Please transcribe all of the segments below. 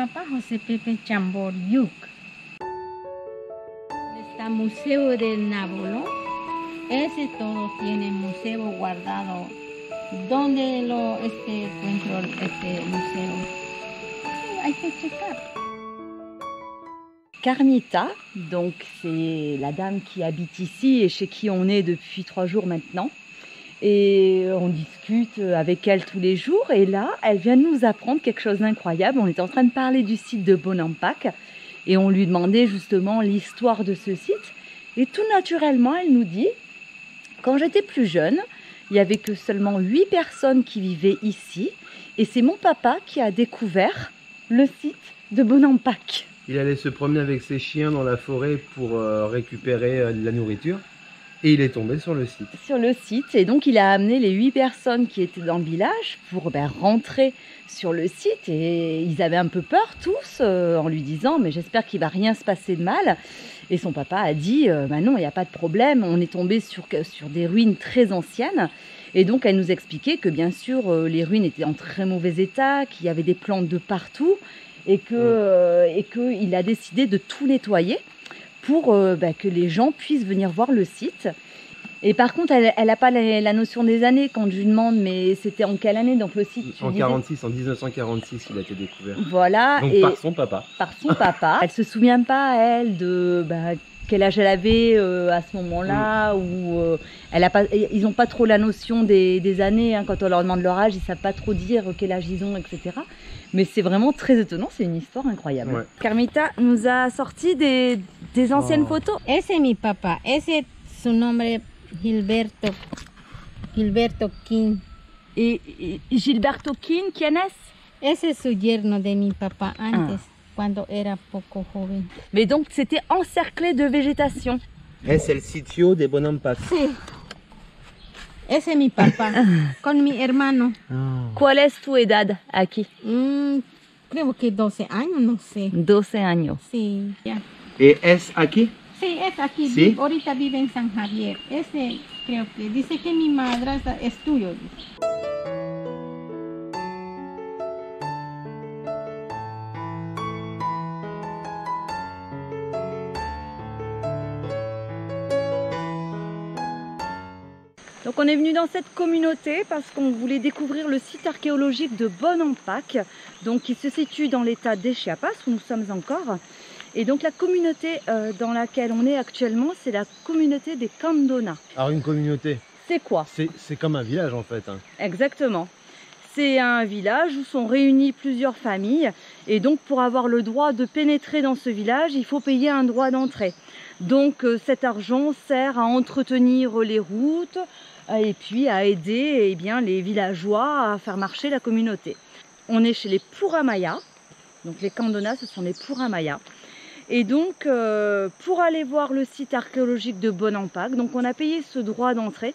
papá, José Pepe Chamboriuk. Está Museo del Nabolón. Ese todo tiene museo guardado. ¿Dónde lo encuentro este museo? Hay que checar. Carmita, donc c'est la dame qui habite ici et chez qui on est depuis 3 jours maintenant. Et on discute avec elle tous les jours. Et là, elle vient de nous apprendre quelque chose d'incroyable. On était en train de parler du site de Bonampak et on lui demandait justement l'histoire de ce site. Et tout naturellement, elle nous dit, quand j'étais plus jeune, il n'y avait que seulement 8 personnes qui vivaient ici. Et c'est mon papa qui a découvert le site de Bonampak. Il allait se promener avec ses chiens dans la forêt pour récupérer de la nourriture. Et il est tombé sur le site. Sur le site. Et donc, il a amené les 8 personnes qui étaient dans le village pour rentrer sur le site. Et ils avaient un peu peur tous en lui disant « Mais j'espère qu'il ne va rien se passer de mal ». Et son papa a dit « Bah non, il n'y a pas de problème. On est tombé sur des ruines très anciennes. » Et donc, elle nous expliquait que bien sûr, les ruines étaient en très mauvais état, qu'il y avait des plantes de partout. Et qu'il a décidé de tout nettoyer pour que les gens puissent venir voir le site. Et par contre, elle n'a pas la notion des années quand je lui demande, mais c'était en quelle année donc le site En 1946, il a été découvert. Voilà. Donc par son papa. Par son papa. Elle ne se souvient pas, elle, de quel âge elle avait à ce moment-là. Ils n'ont pas trop la notion des années. Hein, quand on leur demande leur âge, ils ne savent pas trop dire quel âge ils ont, etc. Mais c'est vraiment très étonnant, c'est une histoire incroyable. Ouais. Carmita nous a sorti des anciennes photos. Ese es mi papá, ese su nombre Gilberto King. Et Gilberto King, ¿quién es? Ese es su yerno de mi papá antes, cuando era poco joven. Mais donc c'était encerclé de végétation. C'est le sitio de Bonampak. Sí. Ese es mi papá, con mi hermano. ¿Cuál es tu edad aquí? Creo que 12 años, no sé. 12 años. Sí, ya. ¿Y es aquí? Sí, es aquí. ¿Sí? Ahorita vive en San Javier. Ese creo que dice que mi madrastra es tuyo. Donc on est venu dans cette communauté parce qu'on voulait découvrir le site archéologique de Bonampak, donc qui se situe dans l'état des Chiapas où nous sommes encore. Et donc la communauté dans laquelle on est actuellement, c'est la communauté des Candona. Alors une communauté, c'est quoi? C'est comme un village en fait. Hein. Exactement. C'est un village où sont réunies plusieurs familles et donc pour avoir le droit de pénétrer dans ce village, il faut payer un droit d'entrée. Donc cet argent sert à entretenir les routes et puis à aider les villageois à faire marcher la communauté. On est chez les Puramaya, donc les Candona ce sont les Puramaya. Et donc pour aller voir le site archéologique de Bonampak, donc on a payé ce droit d'entrée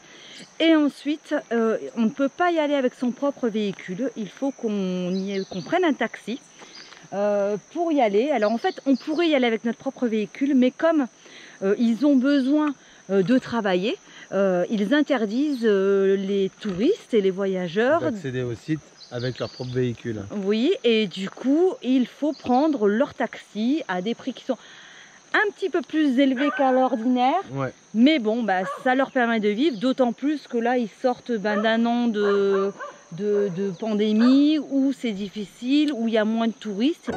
et ensuite on ne peut pas y aller avec son propre véhicule, il faut qu'on prenne un taxi pour y aller. Alors en fait on pourrait y aller avec notre propre véhicule, mais comme ils ont besoin de travailler, ils interdisent les touristes et les voyageurs d'accéder au site avec leur propre véhicule. Oui, et du coup, il faut prendre leur taxi à des prix qui sont un petit peu plus élevés qu'à l'ordinaire. Ouais. Mais bon, ça leur permet de vivre, d'autant plus que là, ils sortent d'un an de pandémie où c'est difficile, où il y a moins de touristes.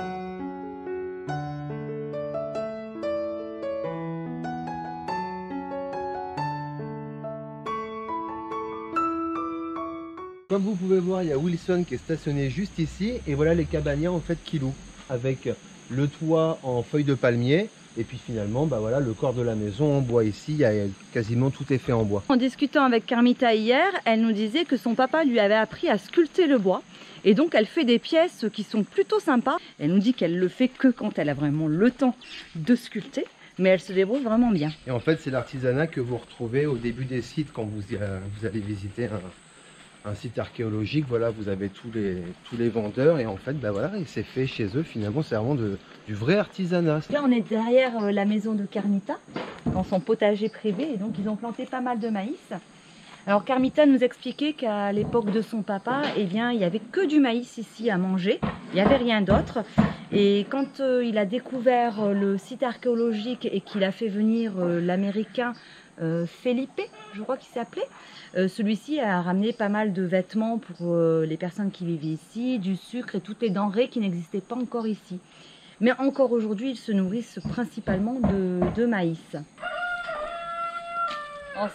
Comme vous pouvez voir, il y a Wilson qui est stationné juste ici et voilà les cabaniers en fait qui louent avec le toit en feuilles de palmier et puis finalement voilà le corps de la maison en bois ici, il y a quasiment tout est fait en bois. En discutant avec Carmita hier, elle nous disait que son papa lui avait appris à sculpter le bois et donc elle fait des pièces qui sont plutôt sympas. Elle nous dit qu'elle le fait que quand elle a vraiment le temps de sculpter. Mais elle se débrouille vraiment bien. Et en fait c'est l'artisanat que vous retrouvez au début des sites quand vous allez visiter un site archéologique. Voilà, vous avez tous les vendeurs et en fait voilà, il s'est fait chez eux. Finalement c'est vraiment du vrai artisanat. Là on est derrière la maison de Carmita dans son potager privé et donc ils ont planté pas mal de maïs. Alors Carmita nous expliquait qu'à l'époque de son papa, eh bien, il n'y avait que du maïs ici à manger, il n'y avait rien d'autre. Et quand il a découvert le site archéologique et qu'il a fait venir l'américain Felipe, je crois qu'il s'appelait, celui-ci a ramené pas mal de vêtements pour les personnes qui vivaient ici, du sucre et toutes les denrées qui n'existaient pas encore ici. Mais encore aujourd'hui, ils se nourrissent principalement de maïs.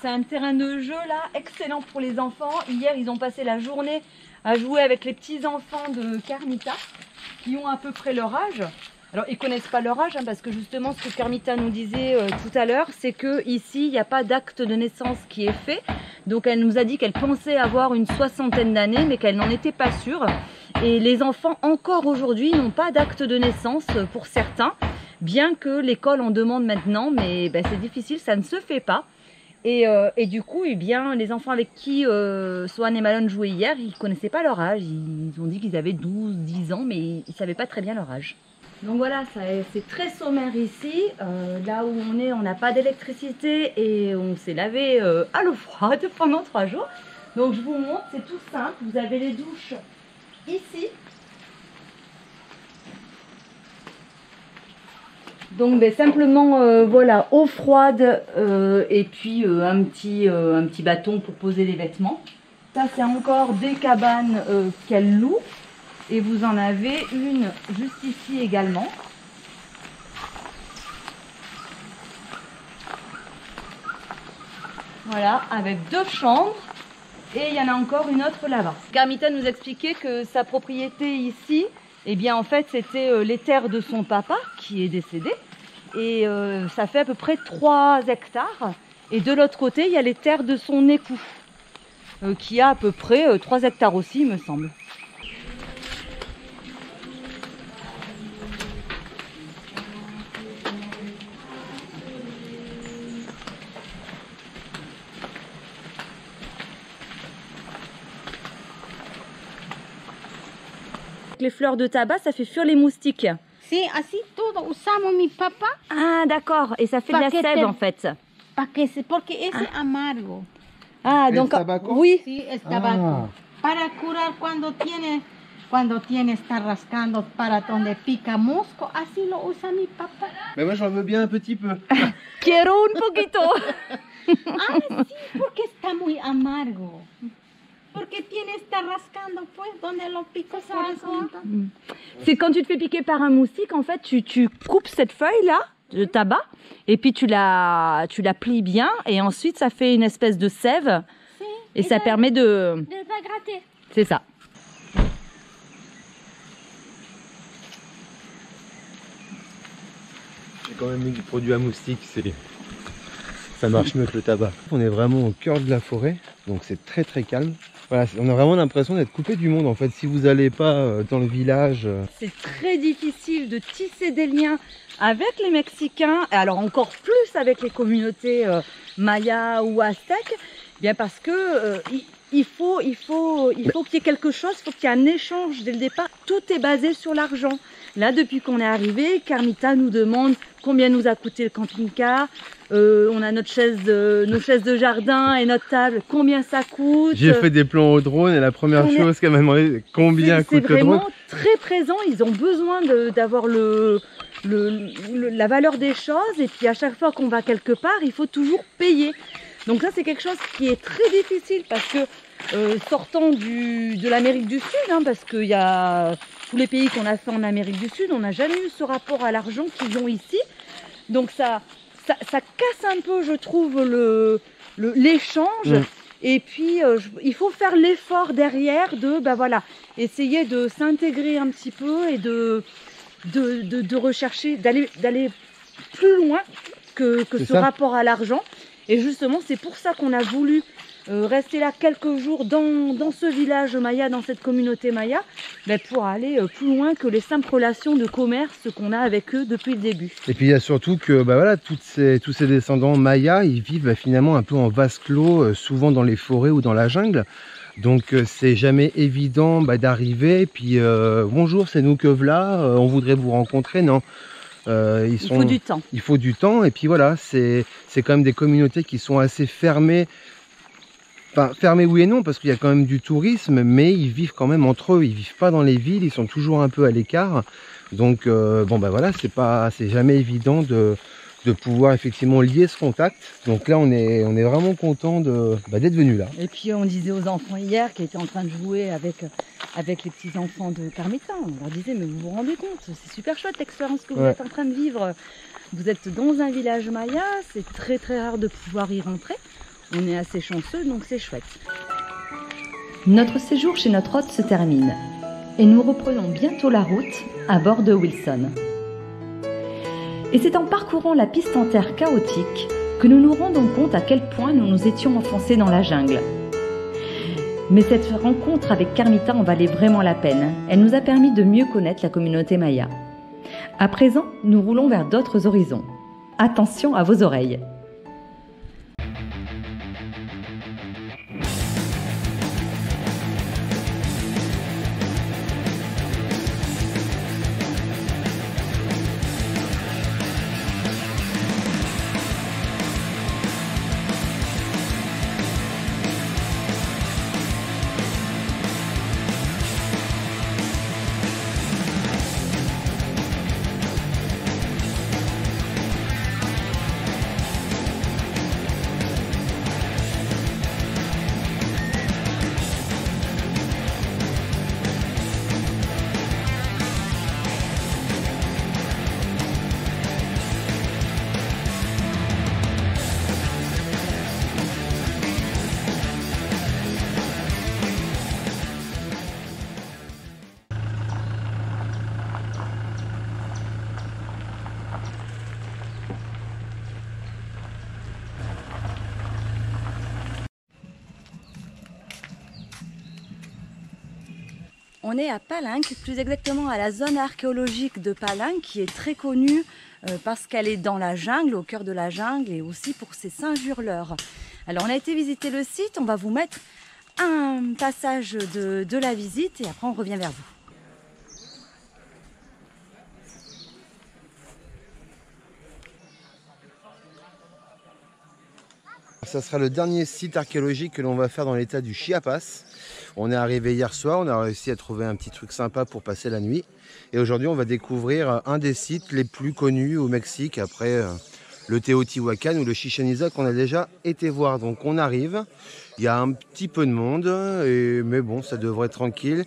C'est un terrain de jeu là, excellent pour les enfants. Hier, ils ont passé la journée à jouer avec les petits-enfants de Carmita, qui ont à peu près leur âge. Alors, ils ne connaissent pas leur âge, hein, parce que justement, ce que Carmita nous disait tout à l'heure, c'est qu'ici, il n'y a pas d'acte de naissance qui est fait. Donc, elle nous a dit qu'elle pensait avoir une 60aine d'années, mais qu'elle n'en était pas sûre. Et les enfants, encore aujourd'hui, n'ont pas d'acte de naissance pour certains, bien que l'école en demande maintenant, mais ben, c'est difficile, ça ne se fait pas. Et du coup, eh bien, les enfants avec qui Swan et Malone jouaient hier, ils ne connaissaient pas leur âge. Ils ont dit qu'ils avaient 12, 10 ans, mais ils ne savaient pas très bien leur âge. Donc voilà, c'est très sommaire ici. Là où on n'a pas d'électricité et on s'est lavé à l'eau froide pendant 3 jours. Donc je vous montre, c'est tout simple. Vous avez les douches ici. Donc ben, simplement voilà, eau froide et puis un petit bâton pour poser les vêtements. Ça c'est encore des cabanes qu'elle loue. Et vous en avez une juste ici également. Voilà, avec 2 chambres. Et il y en a encore une autre là-bas. Carmita nous expliquait que sa propriété ici, eh bien en fait c'était les terres de son papa qui est décédé. Et ça fait à peu près 3 hectares. Et de l'autre côté, il y a les terres de son époux, qui a à peu près 3 hectares aussi, il me semble. Les fleurs de tabac, ça fait fuir les moustiques. Sí, así todo usamos mi papá. Ah, d'accord. Et ça fait de la sève en fait. Porque es amargo. Ah, El donc tabaco? oui. Sí, el tabaco. Para curar cuando tiene está rascando para donde pica mosco, así lo usa mi papá. Mais moi j'en veux bien un petit peu. Quiero un poquito. Ah, sí, porque está muy amargo. Porque está rascando, pues, donde lo pico, por eso. C'est quand tu te fais piquer par un moustique, en fait, tu coupes cette feuille-là de tabac et puis tu la plies bien et ensuite ça fait une espèce de sève Sí, et ça permet de... la gratter. C'est ça. J'ai quand même mis du produit à moustiques, ça marche mieux que le tabac. On est vraiment au cœur de la forêt, donc c'est très très calme. Voilà, on a vraiment l'impression d'être coupé du monde en fait. Si vous n'allez pas dans le village... C'est très difficile de tisser des liens avec les Mexicains, et alors encore plus avec les communautés mayas ou aztèques, bien parce que il faut qu'il y ait quelque chose, il faut qu'il y ait un échange dès le départ. Tout est basé sur l'argent. Là, depuis qu'on est arrivé, Carmita nous demande combien nous a coûté le camping-car. On a nos chaises de jardin et notre table, combien ça coûte. J'ai fait des plans au drone et la première chose qu'elle m'a demandé, combien coûte le drone. C'est vraiment très présent, ils ont besoin d'avoir la valeur des choses et puis à chaque fois qu'on va quelque part, il faut toujours payer. Donc ça c'est quelque chose qui est très difficile parce que sortant de l'Amérique du Sud, hein, parce qu'il y a tous les pays qu'on a fait en Amérique du Sud, on n'a jamais eu ce rapport à l'argent qu'ils ont ici. Donc ça casse un peu, je trouve, l'échange. Et puis, il faut faire l'effort derrière de, ben voilà, essayer de s'intégrer un petit peu et de rechercher, d'aller plus loin que ce rapport à l'argent. Et justement, c'est pour ça qu'on a voulu rester là quelques jours dans ce village maya, dans cette communauté maya, ben pour aller plus loin que les simples relations de commerce qu'on a avec eux depuis le début. Et puis il y a surtout que ben voilà, tous ces descendants mayas, ils vivent finalement un peu en vase clos, souvent dans les forêts ou dans la jungle. Donc c'est jamais évident d'arriver, puis bonjour, c'est nous que voilà, on voudrait vous rencontrer, non. Il faut du temps. Il faut du temps, et puis voilà, c'est quand même des communautés qui sont assez fermées Enfin, fermés oui et non, parce qu'il y a quand même du tourisme, mais ils vivent quand même entre eux. Ils vivent pas dans les villes, ils sont toujours un peu à l'écart. Donc, bon, bah voilà, c'est jamais évident de pouvoir effectivement lier ce contact. Donc là, on est vraiment content d'être venu là. Et puis on disait aux enfants hier qui étaient en train de jouer avec les petits enfants de Carmita, on leur disait mais vous vous rendez compte, c'est super chouette l'expérience que vous êtes en train de vivre. Vous êtes dans un village maya, c'est très très rare de pouvoir y rentrer. On est assez chanceux, donc c'est chouette. Notre séjour chez notre hôte se termine et nous reprenons bientôt la route à bord de Wilson. Et c'est en parcourant la piste en terre chaotique que nous nous rendons compte à quel point nous nous étions enfoncés dans la jungle. Mais cette rencontre avec Carmita en valait vraiment la peine. Elle nous a permis de mieux connaître la communauté maya. À présent, nous roulons vers d'autres horizons. Attention à vos oreilles. On est à Palenque, plus exactement à la zone archéologique de Palenque qui est très connue parce qu'elle est dans la jungle, au cœur de la jungle et aussi pour ses singes hurleurs. Alors on a été visiter le site, on va vous mettre un passage de la visite et après on revient vers vous. Ça sera le dernier site archéologique que l'on va faire dans l'état du Chiapas. On est arrivé hier soir, on a réussi à trouver un petit truc sympa pour passer la nuit. Et aujourd'hui, on va découvrir un des sites les plus connus au Mexique, après le Teotihuacan ou le Chichén Itzá qu'on a déjà été voir. Donc on arrive, il y a un petit peu de monde, mais bon, ça devrait être tranquille.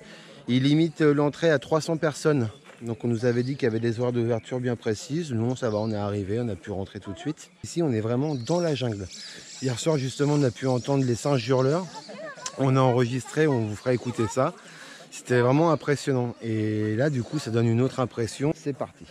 Il limite l'entrée à 300 personnes. Donc on nous avait dit qu'il y avait des horaires d'ouverture bien précises. Nous, ça va, on est arrivé, on a pu rentrer tout de suite. Ici, on est vraiment dans la jungle. Hier soir, justement, on a pu entendre les singes hurleurs. On a enregistré, on vous fera écouter ça. C'était vraiment impressionnant. Et là, du coup, ça donne une autre impression. C'est parti.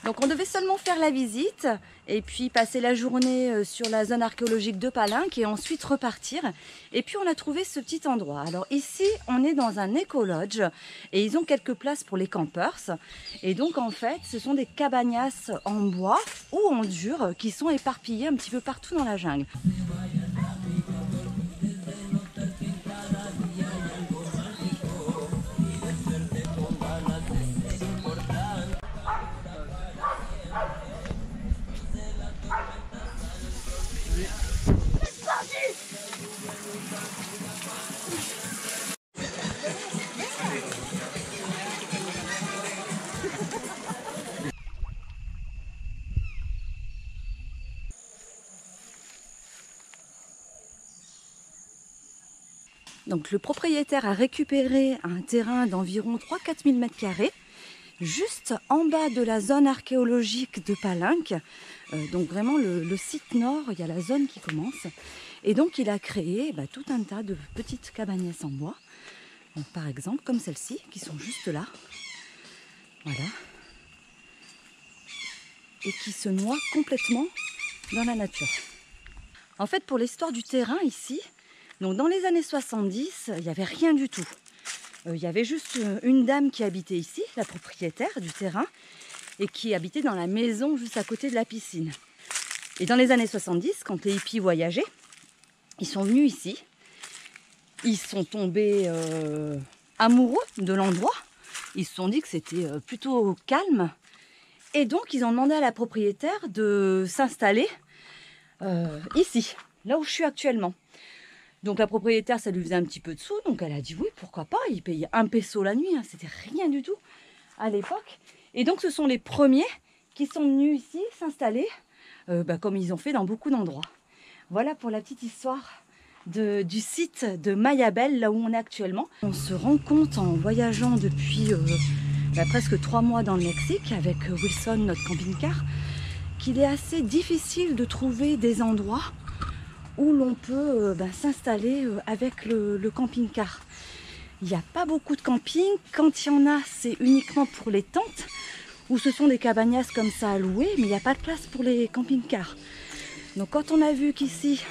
Donc on devait seulement faire la visite et puis passer la journée sur la zone archéologique de Palenque et ensuite repartir. Et puis on a trouvé ce petit endroit. Alors ici on est dans un éco-lodge et ils ont quelques places pour les campers. Et donc en fait ce sont des cabanas en bois ou en dur qui sont éparpillées un petit peu partout dans la jungle. Donc le propriétaire a récupéré un terrain d'environ 3-4 000 m², juste en bas de la zone archéologique de Palenque. Donc vraiment le site nord, il y a la zone qui commence. Et donc il a créé tout un tas de petites cabagnesses en bois. Donc, par exemple comme celles-ci, qui sont juste là. Voilà. Et qui se noient complètement dans la nature. En fait, pour l'histoire du terrain ici, donc dans les années 70, il n'y avait rien du tout. Il y avait juste une dame qui habitait ici, la propriétaire du terrain, et qui habitait dans la maison juste à côté de la piscine. Et dans les années 70, quand les hippies voyageaient, ils sont venus ici. Ils sont tombés amoureux de l'endroit. Ils se sont dit que c'était plutôt calme. Et donc, ils ont demandé à la propriétaire de s'installer ici, là où je suis actuellement. Donc, la propriétaire, ça lui faisait un petit peu de sous. Donc, elle a dit oui, pourquoi pas. Ils payaient 1 peso la nuit. Hein. C'était rien du tout à l'époque. Et donc, ce sont les premiers qui sont venus ici s'installer, comme ils ont fait dans beaucoup d'endroits. Voilà pour la petite histoire du site de Mayabel, là où on est actuellement. On se rend compte en voyageant depuis presque 3 mois dans le Mexique avec Wilson, notre camping-car, qu'il est assez difficile de trouver des endroits où l'on peut s'installer avec le camping-car. Il n'y a pas beaucoup de camping. Quand il y en a, c'est uniquement pour les tentes, ou ce sont des cabagnasses comme ça à louer, mais il n'y a pas de place pour les camping-cars. Donc quand on a vu qu'ici,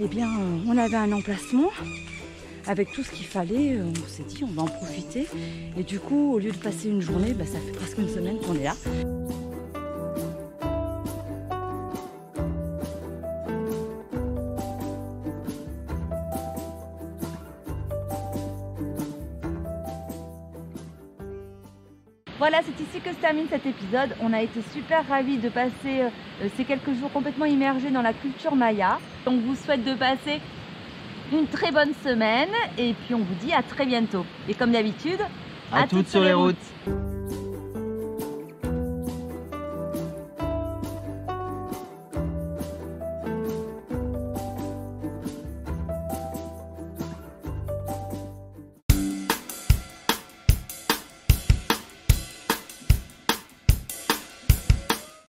on avait un emplacement avec tout ce qu'il fallait, on s'est dit on va en profiter. Et du coup, au lieu de passer une journée, ça fait presque une semaine qu'on est là. Voilà, c'est ici que se termine cet épisode. On a été super ravis de passer ces quelques jours complètement immergés dans la culture maya. On vous souhaite de passer une très bonne semaine et puis on vous dit à très bientôt. Et comme d'habitude, à toutes sur les routes.